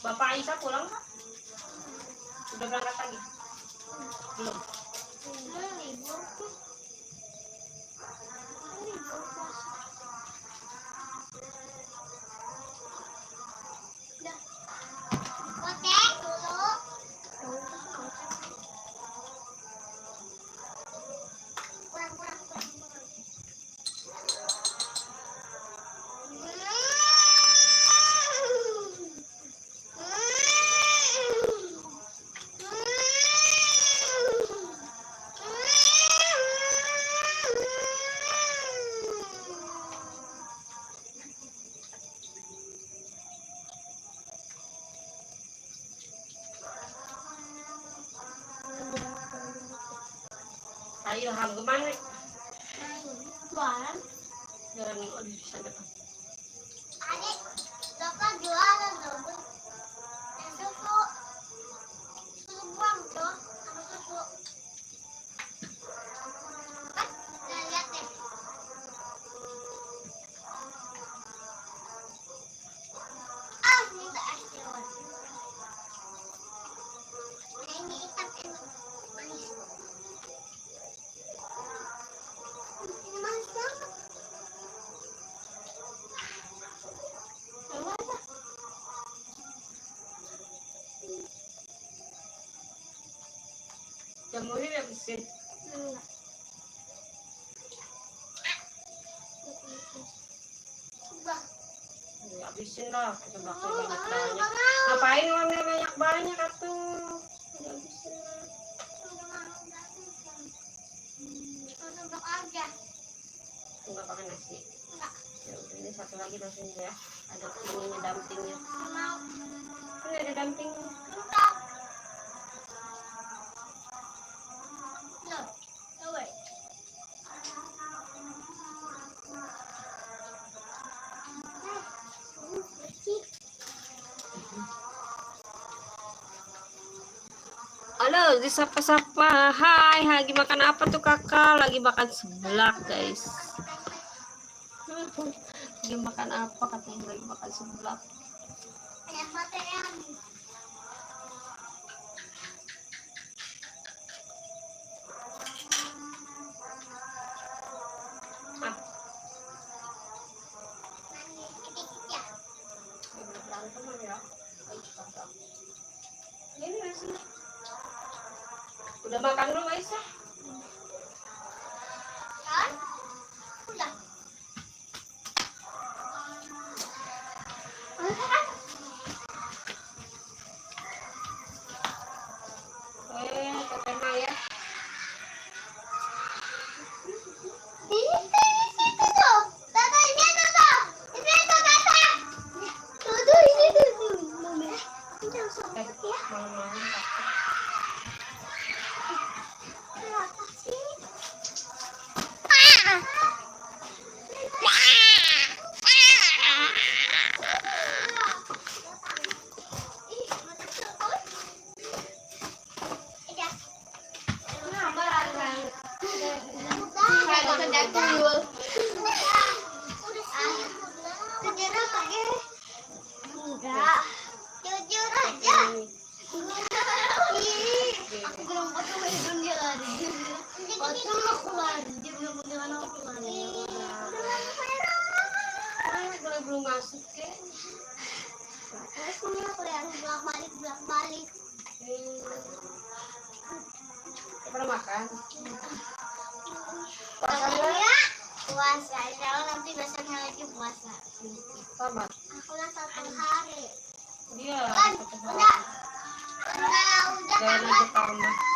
Bapak Aisyah pulang nggak? Udah berangkat lagi? Belum. Libur tuh. Libur puasa. Udah. Kotek dulu. Kurang. Ayo, ham kemana? Jualan. Jalan di sana. Adik, Bapak jualan dong. Susu. Susu buang tuh. Sama susu. Kan, lihat deh. Minta es dawet. Ini hitam manis. Manis banget. Jamurnya habisin. Ya, habisin lah. Kita bakal banyak-banyak. Ngapain uangnya banyak-banyak atuh? Ya, habisin lah. Enggak pakai nasi. Ya udah, ini satu lagi nasinya ya. Ada ininya, dampingnya. Ini ada dampingnya. Halo, disapa-sapa. Hai, lagi makan apa tuh kakak? Lagi makan seblak guys. Lagi makan apa katanya? Lagi makan seblak. Udah makan belum Aisyah? Udah. Teteh Maya. Enggak. Jujur aja. Aku bilang foto belum dia lari. Foto aku lari, dia bilang bagaimana aku lari. Belum masuk ke. Terus aku yang bolak-balik. Pernah makan? Puasanya puasa, insya nanti besoknya lagi puasa. Sama. Aku udah 1 hari. Dia. Kan, udah Jangan aja Pak.